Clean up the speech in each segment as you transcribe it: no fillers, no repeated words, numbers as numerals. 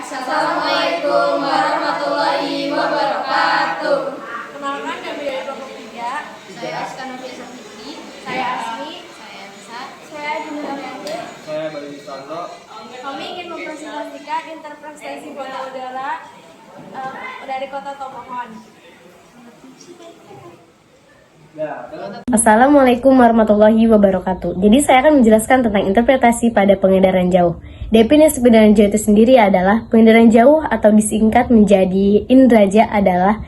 Assalamualaikum warahmatullahi wabarakatuh. Kenalkan, kami dari kelompok 3. Saya Askanavia Saputri. Saya Asmi. Saya Nisa. Saya Dinda Yanti. Saya Bayu Wisanto. Kami ingin mempresentasikan interpretasi foto udara dari kota Tomohon. Assalamualaikum warahmatullahi wabarakatuh. Jadi saya akan menjelaskan tentang interpretasi pada pengedaran jauh. Definisi pengedaran jauh itu sendiri adalah pengedaran jauh atau disingkat menjadi indraja adalah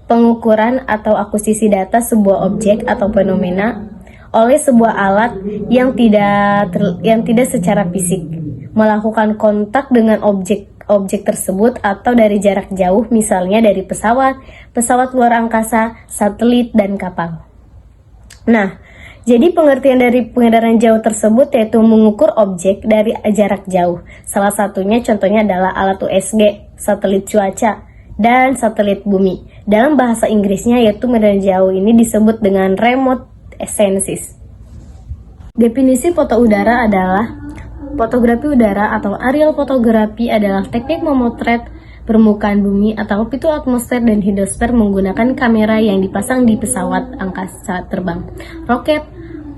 pengukuran atau akuisisi data sebuah objek atau fenomena oleh sebuah alat yang tidak secara fisik melakukan kontak dengan objek tersebut atau dari jarak jauh, misalnya dari pesawat luar angkasa, satelit, dan kapal. Nah, jadi pengertian dari pengedaran jauh tersebut yaitu mengukur objek dari jarak jauh. Salah satunya contohnya adalah alat USG, satelit cuaca, dan satelit bumi. Dalam bahasa Inggrisnya yaitu pengedaran jauh ini disebut dengan remote sensing. Definisi foto udara adalah fotografi udara atau aerial fotografi adalah teknik memotret permukaan bumi atau pitu atmosfer dan hidrosfer menggunakan kamera yang dipasang di pesawat angkasa terbang, roket,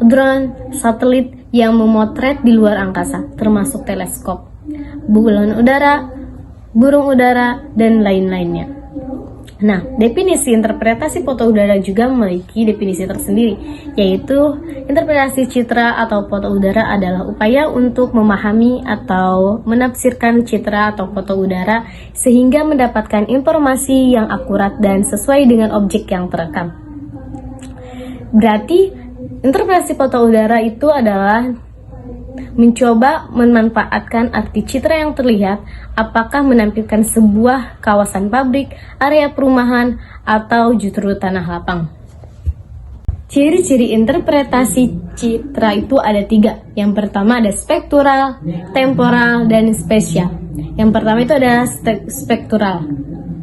drone, satelit yang memotret di luar angkasa, termasuk teleskop, balon udara, burung udara, dan lain-lainnya. Nah, definisi interpretasi foto udara juga memiliki definisi tersendiri, yaitu interpretasi citra atau foto udara adalah upaya untuk memahami atau menafsirkan citra atau foto udara sehingga mendapatkan informasi yang akurat dan sesuai dengan objek yang terekam. Berarti, interpretasi foto udara itu adalah mencoba memanfaatkan arti citra yang terlihat, apakah menampilkan sebuah kawasan pabrik, area perumahan, atau justru tanah lapang. Ciri-ciri interpretasi citra itu ada 3. Yang pertama ada spektural, temporal, dan spesial. Yang pertama itu adalah spektural,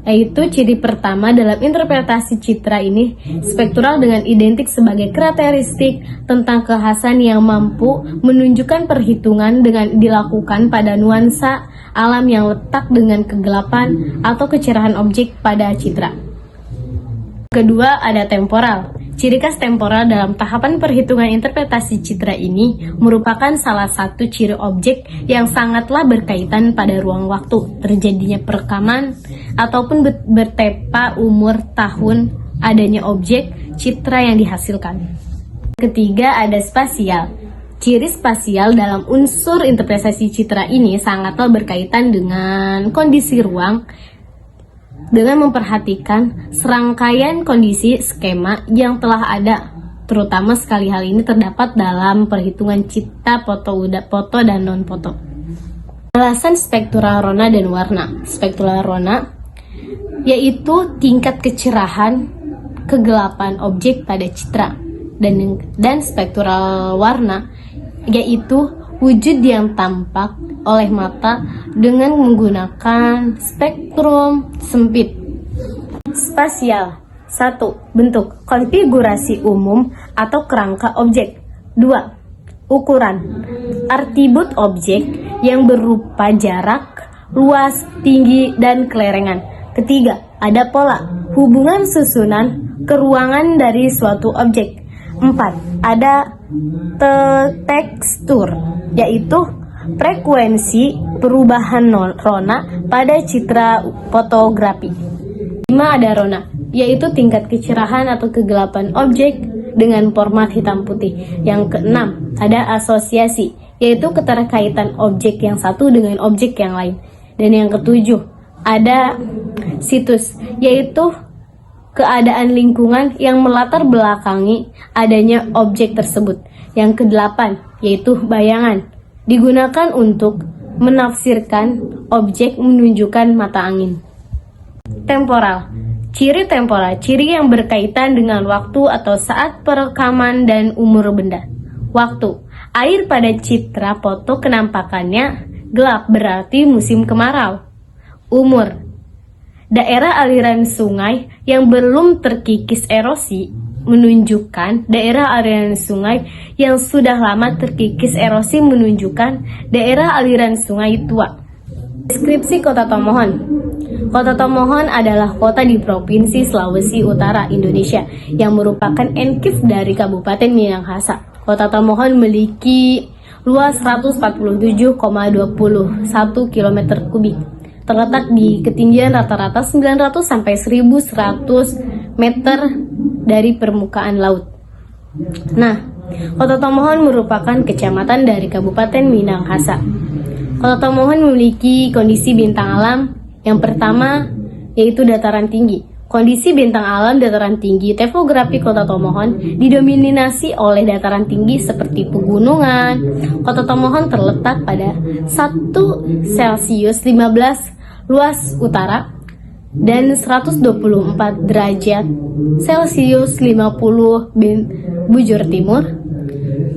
yaitu ciri pertama dalam interpretasi citra ini. Spektural dengan identik sebagai karakteristik tentang kekhasan yang mampu menunjukkan perhitungan dengan dilakukan pada nuansa alam yang letak dengan kegelapan atau kecerahan objek pada citra. Kedua ada temporal. Ciri khas temporal dalam tahapan perhitungan interpretasi citra ini merupakan salah satu ciri objek yang sangatlah berkaitan pada ruang waktu, terjadinya perekaman, ataupun bertepa umur tahun adanya objek citra yang dihasilkan. Ketiga ada spasial. Ciri spasial dalam unsur interpretasi citra ini sangatlah berkaitan dengan kondisi ruang, dengan memperhatikan serangkaian kondisi skema yang telah ada, terutama sekali hal ini terdapat dalam perhitungan citra foto dan non-foto. Alasan spektural rona dan warna. Spektural rona yaitu tingkat kecerahan, kegelapan objek pada citra, dan spektural warna yaitu wujud yang tampak oleh mata dengan menggunakan spektrum sempit. Spasial. 1. Bentuk konfigurasi umum atau kerangka objek. 2. Ukuran atribut objek yang berupa jarak, luas, tinggi, dan kelerengan. Ketiga, ada pola hubungan susunan keruangan dari suatu objek. 4. Ada tekstur, yaitu frekuensi perubahan rona pada citra fotografi. 5. Ada rona, yaitu tingkat kecerahan atau kegelapan objek dengan format hitam putih. Yang keenam, ada asosiasi, yaitu keterkaitan objek yang satu dengan objek yang lain. Dan yang ketujuh, ada situs, yaitu keadaan lingkungan yang melatar belakangi adanya objek tersebut. Yang kedelapan, yaitu bayangan, digunakan untuk menafsirkan objek menunjukkan mata angin. Temporal. Ciri temporal, ciri yang berkaitan dengan waktu atau saat perekaman dan umur benda. Waktu. Air pada citra foto kenampakannya gelap, berarti musim kemarau. Umur. Daerah aliran sungai yang belum terkikis erosi menunjukkan daerah aliran sungai yang sudah lama terkikis erosi menunjukkan daerah aliran sungai tua. Deskripsi Kota Tomohon. Kota Tomohon adalah kota di Provinsi Sulawesi Utara, Indonesia, yang merupakan enkif dari Kabupaten Minahasa. Kota Tomohon memiliki luas 147,21 km kubik. Terletak di ketinggian rata-rata 900 sampai 1.100 meter dari permukaan laut. Nah, Kota Tomohon merupakan kecamatan dari Kabupaten Minahasa. Kota Tomohon memiliki kondisi bintang alam. Yang pertama yaitu dataran tinggi. Kondisi bintang alam dataran tinggi topografi Kota Tomohon didominasi oleh dataran tinggi seperti pegunungan. Kota Tomohon terletak pada 1 Celcius 15 luas utara dan 124 derajat Celcius 50 bujur timur,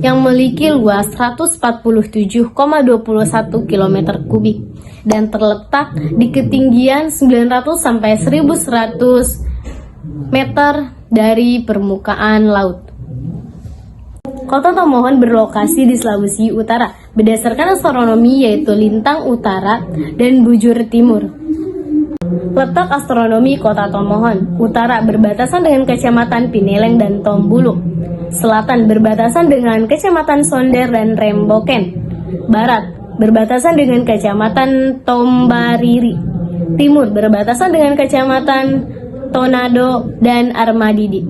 yang memiliki luas 147,21 km kubik dan terletak di ketinggian 900 sampai 1.100 meter dari permukaan laut. Kota Tomohon berlokasi di Sulawesi Utara berdasarkan astronomi yaitu lintang utara dan bujur timur. Letak astronomi Kota Tomohon: utara berbatasan dengan Kecamatan Pineleng dan Tombulu, selatan berbatasan dengan Kecamatan Sonder dan Remboken, barat berbatasan dengan Kecamatan Tombariri, timur berbatasan dengan Kecamatan Tonado dan Armadidi.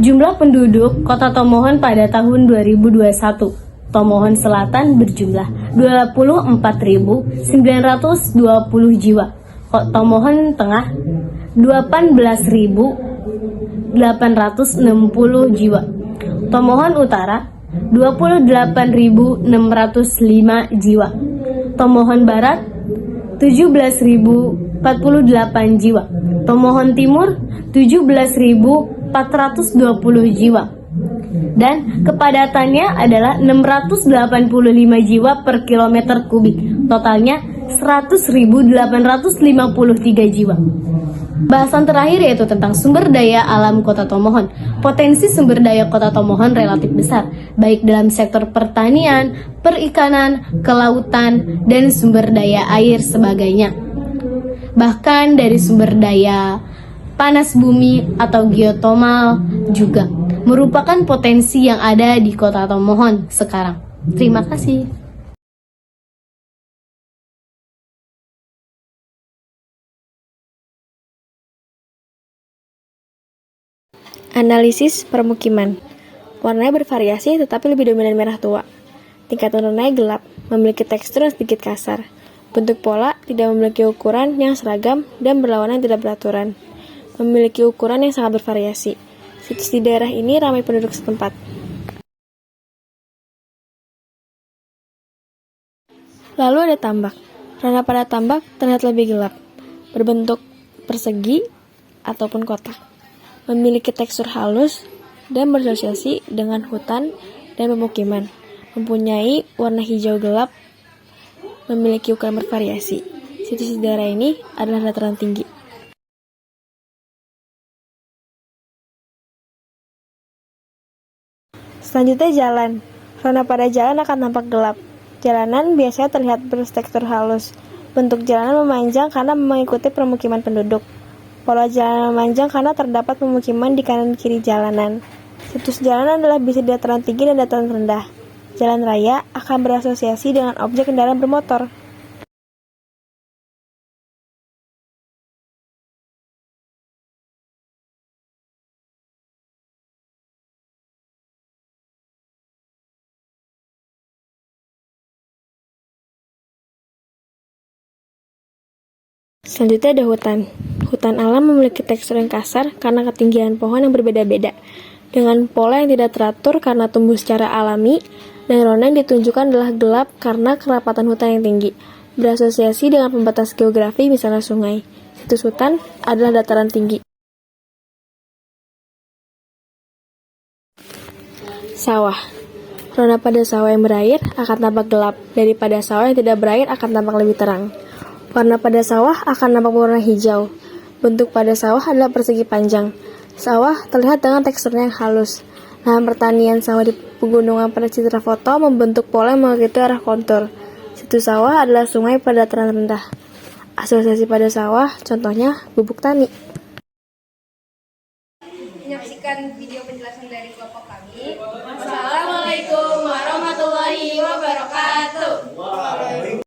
Jumlah penduduk Kota Tomohon pada tahun 2021. Tomohon Selatan berjumlah 24.920 jiwa. Tomohon Tengah 18.860 jiwa. Tomohon Utara 28.605 jiwa. Tomohon Barat 17.048 jiwa. Tomohon Timur 17.420 jiwa. Dan kepadatannya adalah 685 jiwa per kilometer kubik. Totalnya 100.853 jiwa. Bahasan terakhir yaitu tentang sumber daya alam Kota Tomohon. Potensi sumber daya Kota Tomohon relatif besar, baik dalam sektor pertanian, perikanan, kelautan, dan sumber daya air sebagainya. Bahkan dari sumber daya panas bumi atau geotermal juga merupakan potensi yang ada di Kota Tomohon sekarang. Terima kasih. Analisis permukiman. Warnanya bervariasi tetapi lebih dominan merah tua. Tingkat warnanya gelap, memiliki tekstur yang sedikit kasar. Bentuk pola tidak memiliki ukuran yang seragam dan berlawanan tidak beraturan. Memiliki ukuran yang sangat bervariasi. Situs di daerah ini ramai penduduk setempat. Lalu ada tambak. Warna pada tambak terlihat lebih gelap, berbentuk persegi ataupun kotak. Memiliki tekstur halus dan berasosiasi dengan hutan dan pemukiman. Mempunyai warna hijau gelap, memiliki ukuran bervariasi. Situs di daerah ini adalah dataran tinggi. Selanjutnya jalan. Warna pada jalan akan tampak gelap. Jalanan biasanya terlihat bertekstur halus. Bentuk jalanan memanjang karena mengikuti permukiman penduduk. Pola jalanan memanjang karena terdapat pemukiman di kanan kiri jalanan. Situs jalanan adalah bisa di dataran tinggi dan dataran rendah. Jalan raya akan berasosiasi dengan objek kendaraan bermotor. Selanjutnya ada hutan. Hutan alam memiliki tekstur yang kasar karena ketinggian pohon yang berbeda-beda, dengan pola yang tidak teratur karena tumbuh secara alami, dan warna yang ditunjukkan adalah gelap karena kerapatan hutan yang tinggi, berasosiasi dengan pembatas geografi misalnya sungai. Situs hutan adalah dataran tinggi. Sawah. Warna pada sawah yang berair akan tampak gelap, daripada sawah yang tidak berair akan tampak lebih terang. Warna pada sawah akan nampak berwarna hijau. Bentuk pada sawah adalah persegi panjang. Sawah terlihat dengan teksturnya yang halus. Lahan pertanian sawah di pegunungan pada citra foto membentuk pola yang mengikuti arah kontur. Situ sawah adalah sungai pada dataran rendah. Asosiasi pada sawah, contohnya bubuk tani. Menyaksikan video penjelasan dari kelompok kami. Wassalamualaikum warahmatullahi wabarakatuh.